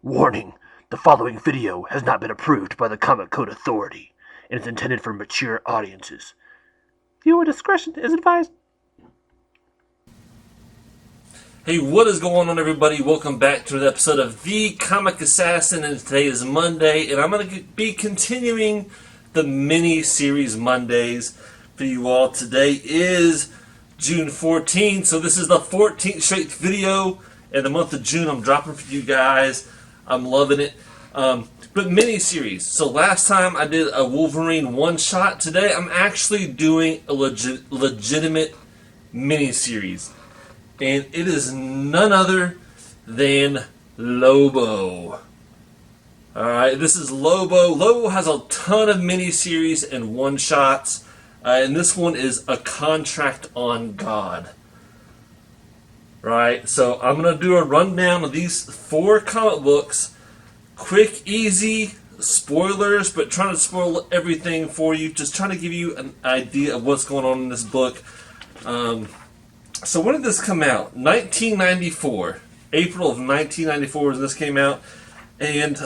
Warning: the following video has not been approved by the Comic Code Authority and is intended for mature audiences. Viewer discretion is advised. Hey, what is going on, everybody? Welcome back to an episode of The Comic Assassin, and today is Monday, and I'm going to be continuing the mini-series Mondays for you all. Today is June 14th, so this is the 14th straight video in the month of June I'm dropping for you guys. I'm loving it. But mini-series. So last time I did a Wolverine one-shot. Today I'm actually doing a legitimate mini-series. And it is none other than Lobo. Alright, this is Lobo. Lobo has a ton of mini-series and one-shots. And this one is A Contract on Gawd. Right, so I'm going to do a rundown of these 4 comic books. Quick, easy, spoilers, but trying to spoil everything for you. Just trying to give you an idea of what's going on in this book. So when did this come out? 1994. April of 1994 when this came out. And,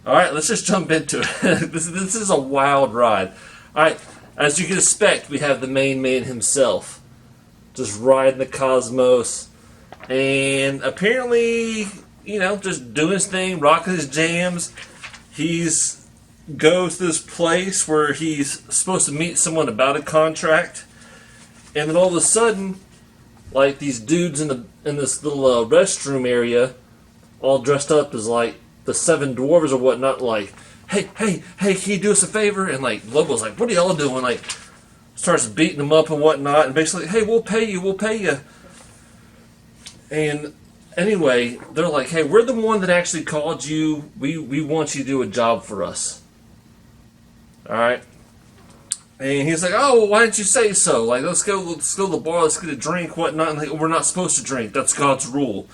alright, let's just jump into it. This is a wild ride. Alright, as you can expect, we have the main man himself. Just riding the cosmos. And apparently, just doing his thing, rocking his jams. He's goes to this place where he's supposed to meet someone about a contract. And then all of a sudden, like these dudes in this little restroom area, all dressed up as like the 7 dwarves or whatnot, like, hey, can you do us a favor? And like Lobo's like, what are y'all doing? Like, starts beating them up and whatnot, and basically, hey, we'll pay you. And anyway, they're like, hey, we're the one that actually called you. We want you to do a job for us. All right. And he's like, oh, well, why didn't you say so? Like, let's go to the bar, let's get a drink, whatnot. And like, we're not supposed to drink. That's God's rule.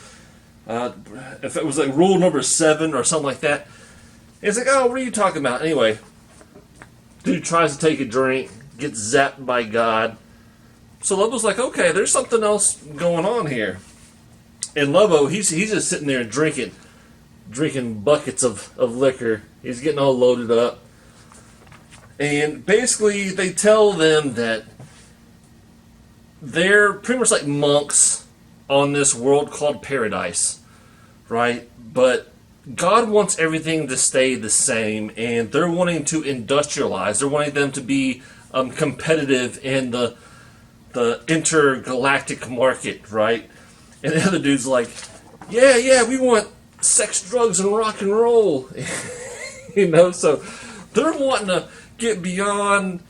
If it was like rule number 7 or something like that. He's like, oh, what are you talking about? Anyway, dude tries to take a drink, gets zapped by God. So Lobo's like, okay, there's something else going on here. And Lobo, he's just sitting there drinking buckets of liquor. He's getting all loaded up. And basically, they tell them that they're pretty much like monks on this world called Paradise, right? But God wants everything to stay the same, and they're wanting to industrialize. They're wanting them to be competitive in the intergalactic market, right? And the other dude's like, yeah, we want sex, drugs, and rock and roll. So they're wanting to get beyond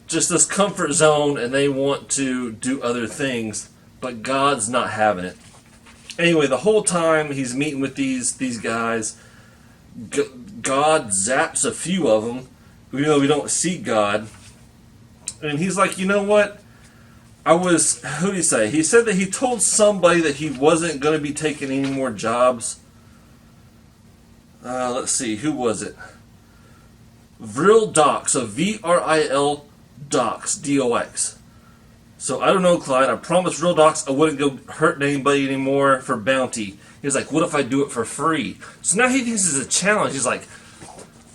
just this comfort zone, and they want to do other things, but God's not having it. Anyway, the whole time he's meeting with these guys, God zaps a few of them, even though we don't see God. And he's like, you know what? Who did he say? He said that he told somebody that he wasn't going to be taking any more jobs. Let's see, who was it? Vril Dox, so V-R-I-L Dox, D-O-X. So I don't know, Clyde. I promised Vril Dox I wouldn't go hurt anybody anymore for bounty. He was like, what if I do it for free? So now he thinks this is a challenge. He's like,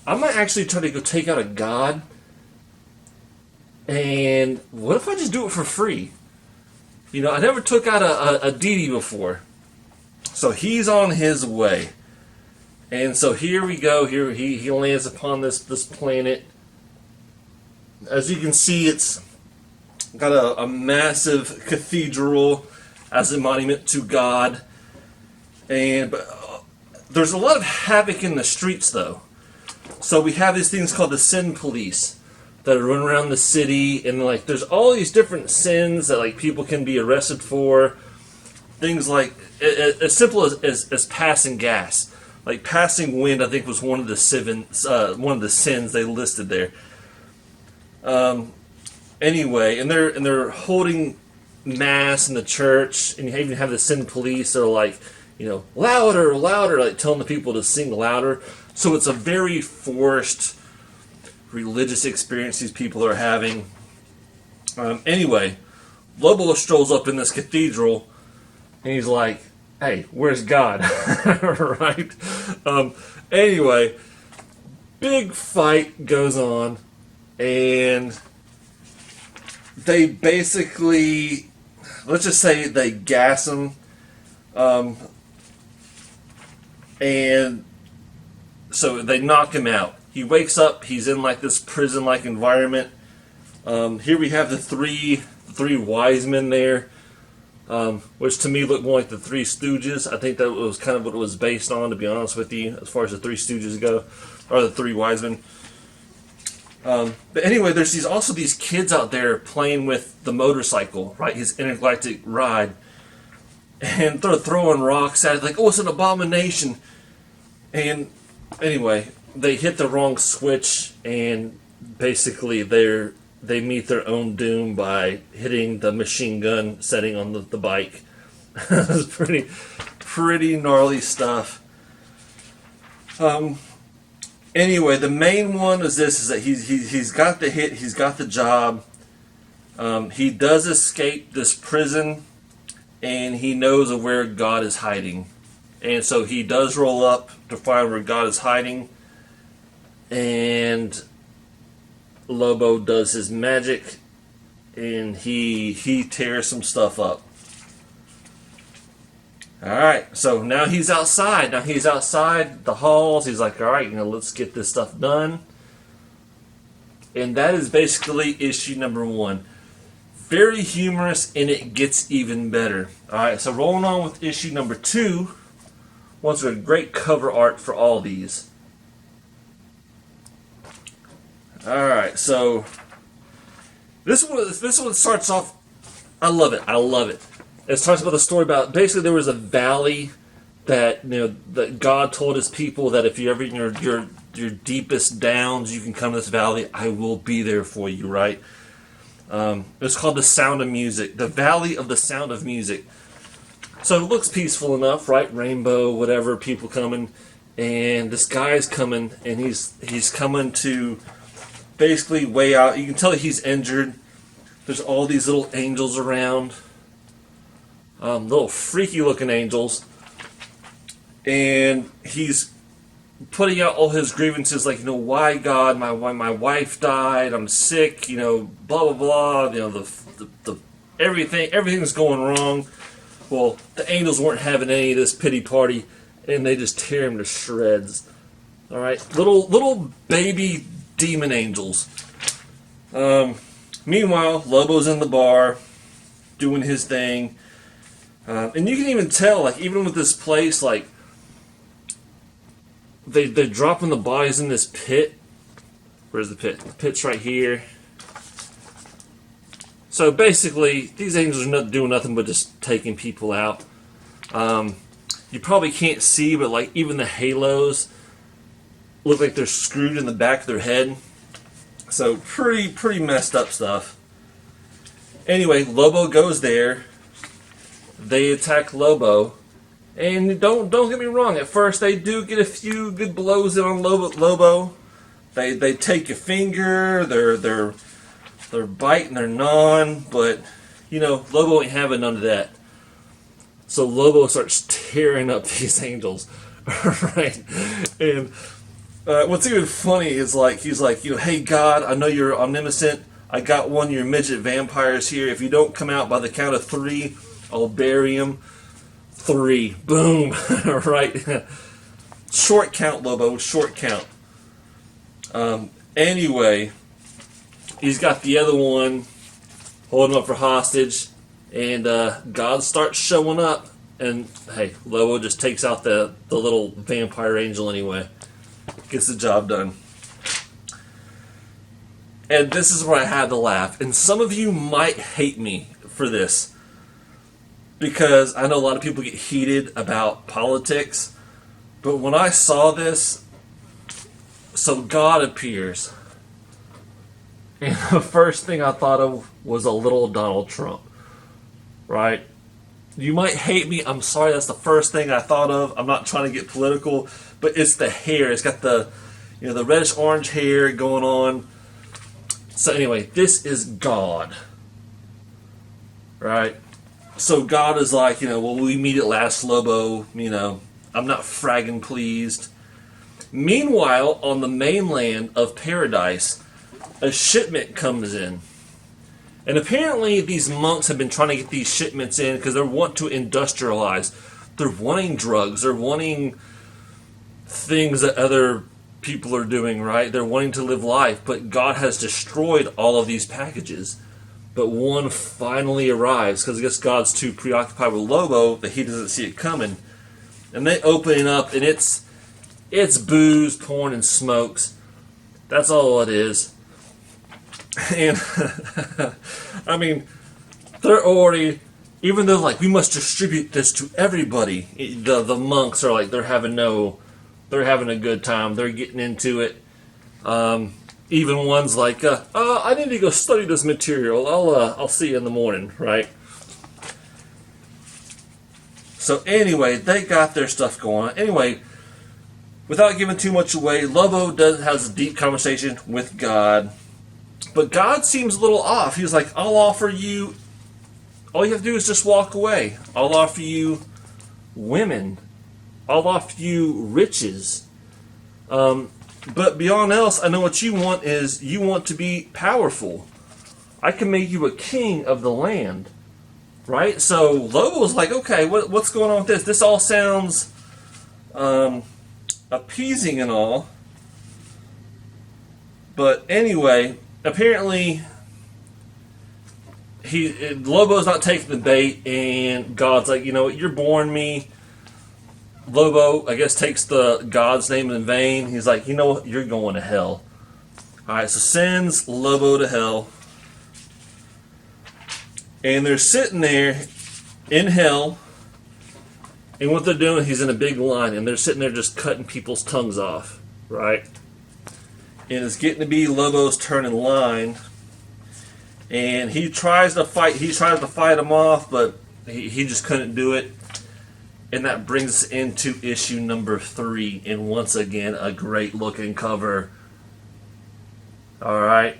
I might actually try to go take out a god. And what if I just do it for free? I never took out a deity before. So he's on his way. And so here we go. Here he lands upon this planet. As you can see, it's got a massive cathedral as a monument to God. But there's a lot of havoc in the streets, though. So we have these things called the sin police that are running around the city, and like there's all these different sins that like people can be arrested for. Things like as simple as passing gas. Like passing wind, I think, was one of the sins they listed there. Anyway, and they're holding mass in the church, and you even have the sin police that are like, louder, like telling the people to sing louder. So it's a very forced religious experience these people are having. Anyway, Lobo strolls up in this cathedral, and he's like, hey, where's God? Right? Anyway, big fight goes on, and they basically, let's just say they gas him, and so they knock him out. He wakes up, he's in like this prison-like environment. Here we have the three wise men there, which to me looked more like the Three Stooges. I think that was kind of what it was based on, to be honest with you, as far as the Three Stooges go, or the three wise men. But anyway, there's also these kids out there playing with the motorcycle, right? His intergalactic ride, and they're throwing rocks at it, like, oh, it's an abomination. And anyway, they hit the wrong switch, and basically they meet their own doom by hitting the machine gun setting on the bike. It's pretty gnarly stuff. Anyway, the main one is this: is that he's got the hit, he's got the job. He does escape this prison, and he knows of where God is hiding, and so he does roll up to find where God is hiding, and Lobo does his magic, and he tears some stuff up. Alright, so now he's outside. Now he's outside the halls. He's like, alright, let's get this stuff done. And that is basically issue number 1. Very humorous, and it gets even better. Alright, so rolling on with issue number 2. Once a great cover art for all these. Alright, so this one starts off. I love it. It starts with a story about, basically there was a valley that that God told his people that if you're ever in your deepest downs, you can come to this valley. I will be there for you, right? It's called the Sound of Music, the Valley of the Sound of Music. So it looks peaceful enough, right? Rainbow, whatever, people coming, and this guy's coming, and he's coming to basically weigh out. You can tell that he's injured. There's all these little angels around. Little freaky looking angels, and he's putting out all his grievances, like, why God, my wife died, I'm sick, blah blah blah, the everything's going wrong. Well, the angels weren't having any of this pity party, and they just tear him to shreds. All right, little baby demon angels. Meanwhile, Lobo's in the bar doing his thing. And you can even tell, like, even with this place, like, they're dropping the bodies in this pit. Where's the pit? The pit's right here. So basically, these angels are not doing nothing but just taking people out. You probably can't see, but like even the halos look like they're screwed in the back of their head. So pretty messed up stuff. Anyway, Lobo goes there. They attack Lobo, and don't get me wrong. At first, they do get a few good blows in on Lobo. They take your finger. They're biting, they're gnawing, but Lobo ain't having none of that. So Lobo starts tearing up these angels, right? And what's even funny is he's like, hey God, I know you're omniscient. I got one of your midget vampires here. If you don't come out by the count of 3. I'll bury him. 3. Boom. Right. Short count, Lobo. Short count. Anyway, he's got the other one holding him up for hostage, and God starts showing up, and hey, Lobo just takes out the little vampire angel anyway. Gets the job done. And this is where I had to laugh. And some of you might hate me for this, because I know a lot of people get heated about politics, but when I saw this, so God appears, and the first thing I thought of was a little Donald Trump, right? You might hate me, I'm sorry, that's the first thing I thought of. I'm not trying to get political, but it's the hair. It's got the reddish orange hair going on. So anyway, this is God, right? So God is like, well, we meet at last, Lobo. I'm not fragging pleased. Meanwhile, on the mainland of Paradise, a shipment comes in. And apparently these monks have been trying to get these shipments in because they want to industrialize. They're wanting drugs. They're wanting things that other people are doing, right? They're wanting to live life. But God has destroyed all of these packages. But one finally arrives because I guess God's too preoccupied with Lobo that he doesn't see it coming. And they open it up, and it's booze, porn, and smokes. That's all it is. And I mean, they're already, even though like we must distribute this to everybody. The monks are like they're having a good time. They're getting into it. Even one's like, I need to go study this material. I'll see you in the morning, right? So anyway, they got their stuff going on. Anyway, without giving too much away, Lobo has a deep conversation with God. But God seems a little off. He's like, I'll offer you, all you have to do is just walk away. I'll offer you women. I'll offer you riches. But beyond else, I know what you want is you want to be powerful. I can make you a king of the land. Right? So Lobo's like, okay, what's going on with this? This all sounds appeasing and all. But anyway, apparently Lobo's not taking the bait, and God's like, you know what, you're boring me. Lobo, I guess, takes the God's name in vain. He's like, you know what, you're going to hell. Alright, so sends Lobo to hell. And they're sitting there in hell, and what they're doing, he's in a big line, and they're sitting there just cutting people's tongues off, right? And it's getting to be Lobo's turn in line, and he tries to fight him off, but he just couldn't do it. And that brings us into issue number 3, and once again, a great looking cover. Alright.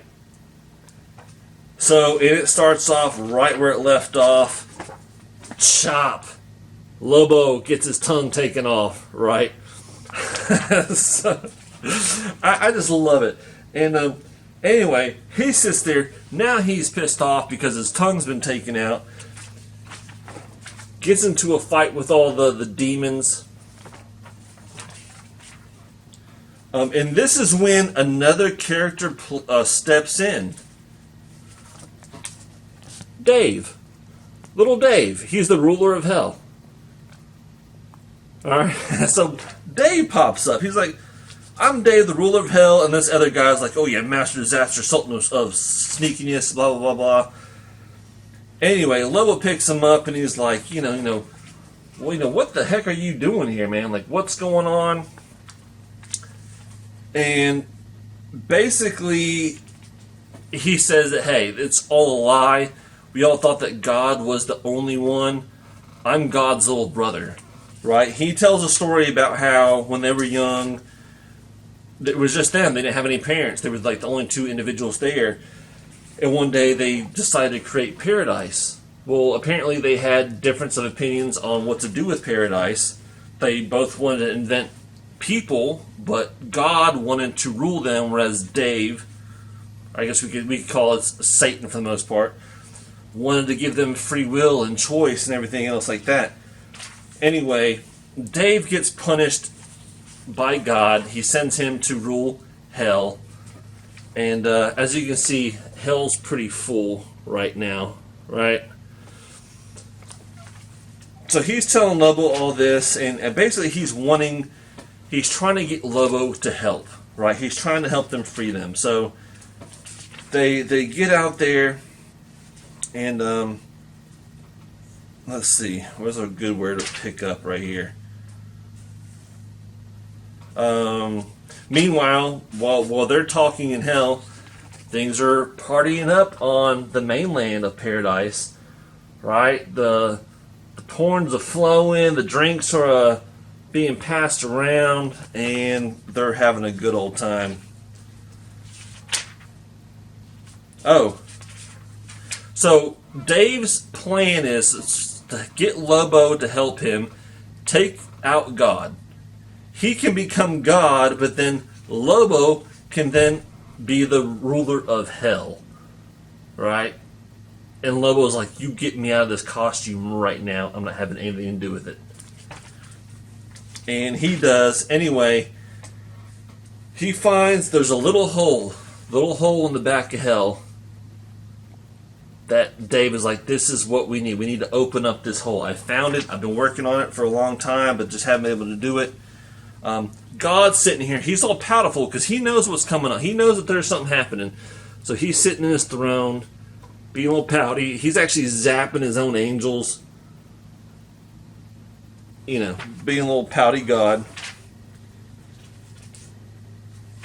So, and it starts off right where it left off. Chop. Lobo gets his tongue taken off, right? So, I just love it. And anyway, he sits there. Now he's pissed off because his tongue's been taken out. Gets into a fight with all the demons. And this is when another character steps in. Dave. Little Dave. He's the ruler of hell. Alright? So Dave pops up. He's like, I'm Dave, the ruler of hell. And this other guy's like, oh yeah, Master Disaster, Sultan of Sneakiness, blah, blah, blah, blah. Anyway, Lobo picks him up and he's like, what the heck are you doing here, man? Like, what's going on? And basically, he says that, hey, it's all a lie. We all thought that God was the only one. I'm God's little brother, right? He tells a story about how when they were young, it was just them. They didn't have any parents. They were like the only 2 individuals there. And one day they decided to create paradise. Well, apparently they had difference of opinions on what to do with paradise. They both wanted to invent people, but God wanted to rule them, whereas Dave, I guess we could call it Satan for the most part, wanted to give them free will and choice and everything else like that. Anyway, Dave gets punished by God. He sends him to rule hell. And as you can see, hell's pretty full right now, right? So he's telling Lobo all this, and basically he's trying to get Lobo to help, right? He's trying to help them free them. So they get out there, and let's see, where's a good word to pick up right here? Meanwhile, while they're talking in hell, things are partying up on the mainland of Paradise, right? The porns are flowing, the drinks are being passed around, and they're having a good old time. Oh, so Dave's plan is to get Lobo to help him take out Gawd. He can become God, but then Lobo can then be the ruler of hell, right? And Lobo's like, you get me out of this costume right now. I'm not having anything to do with it. And he does. Anyway, he finds there's a little hole in the back of hell that Dave is like, this is what we need. We need to open up this hole. I found it. I've been working on it for a long time, but just haven't been able to do it. God's sitting here. He's all powerful because he knows what's coming on. He knows that there's something happening. So he's sitting in his throne, being a little pouty. He's actually zapping his own angels. You know, being a little pouty God.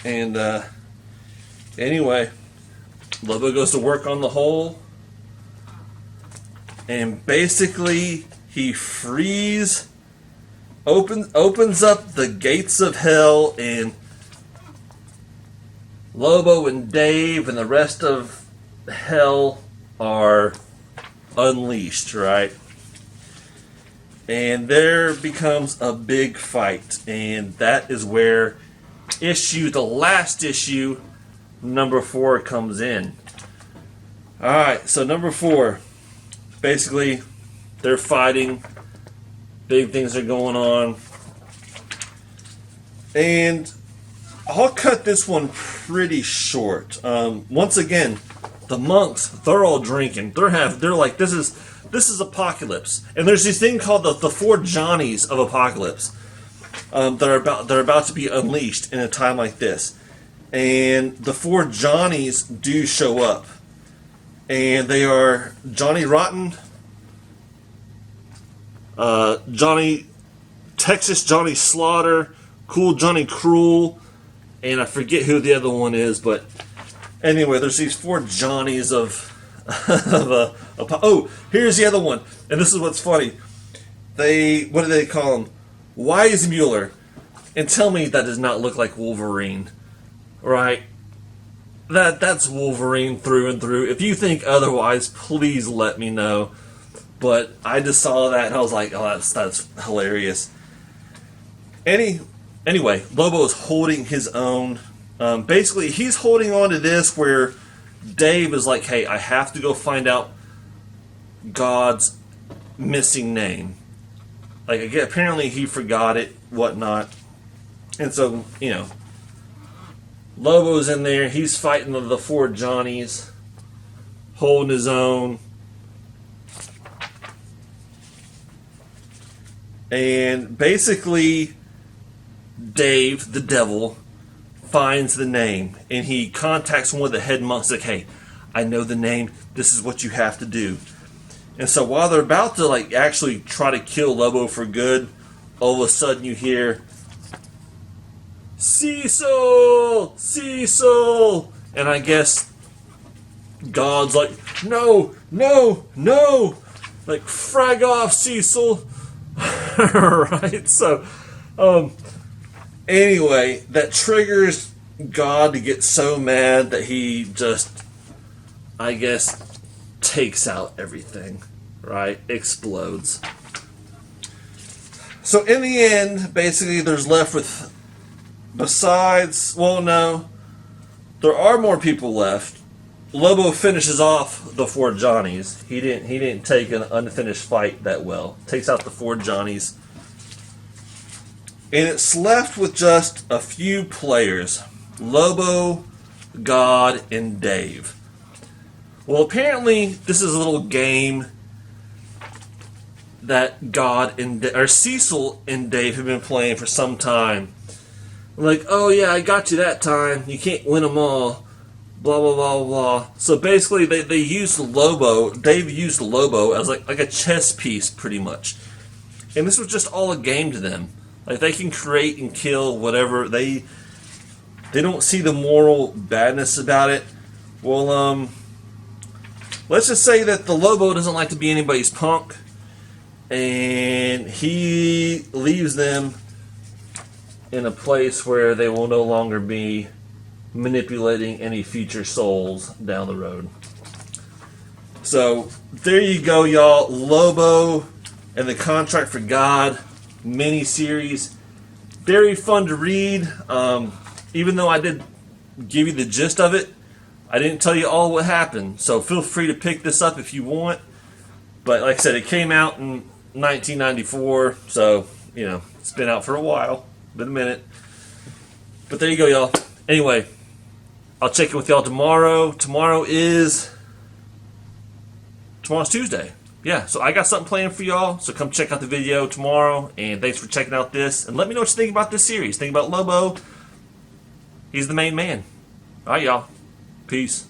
And anyway, Lobo goes to work on the hole. And basically, he opens up the gates of hell, and Lobo and Dave and the rest of hell are unleashed, right? And there becomes a big fight, and that is where the last issue, number 4, comes in. Alright, so number 4, basically, they're fighting. Big things are going on. And I'll cut this one pretty short. Once again, the monks, they're all drinking. They're like, this is apocalypse. And there's this thing called the 4 Johnnies of apocalypse. They're about to be unleashed in a time like this. And the 4 Johnnies do show up. And they are Johnny Rotten, Texas Johnny Slaughter, Cool Johnny Cruel, and I forget who the other one is, but anyway, there's these 4 Johnnies of oh, here's the other one, and this is what's funny. What do they call him? Weissmuller. And tell me that does not look like Wolverine, right? That's Wolverine through and through. If you think otherwise, please let me know. But I just saw that and I was like, oh, that's hilarious. Anyway, Lobo is holding his own. Basically, he's holding on to this where Dave is like, hey, I have to go find out God's missing name. Like, again, apparently he forgot it, whatnot. And so, you know, Lobo's in there. He's fighting the 4 Johnnies, holding his own. And basically, Dave, the devil, finds the name. And he contacts one of the head monks, like, hey, I know the name. This is what you have to do. And so while they're about to like actually try to kill Lobo for good, all of a sudden you hear, Cecil! Cecil! And I guess God's like, no! Like, frag off, Cecil! Right? So, anyway, that triggers God to get so mad that he just, I guess, takes out everything, right? Explodes. So in the end, basically, there's left with, well, no, there are more people left. Lobo finishes off the 4 Johnnies. He didn't take an unfinished fight that well. Takes out the 4 Johnnies. And it's left with just a few players. Lobo, God, and Dave. Well, apparently, this is a little game that Cecil and Dave have been playing for some time. Like, oh yeah, I got you that time. You can't win them all. Blah, blah, blah, blah. So basically, they used Lobo. Dave used Lobo as like a chess piece, pretty much. And this was just all a game to them. Like, they can create and kill whatever. They don't see the moral badness about it. Well, let's just say that the Lobo doesn't like to be anybody's punk, and he leaves them in a place where they will no longer be manipulating any future souls down the road. So, there you go, y'all. Lobo and the Contract for Gawd mini-series. Very fun to read. Even though I did give you the gist of it, I didn't tell you all what happened. So feel free to pick this up if you want. But like I said, it came out in 1994, so, you know, it's been out for a while. Been a minute. But there you go, y'all. Anyway, I'll check in with y'all tomorrow. Tomorrow's Tuesday. Yeah, so I got something planned for y'all. So come check out the video tomorrow. And thanks for checking out this. And let me know what you think about this series. Think about Lobo. He's the main man. All right, y'all. Peace.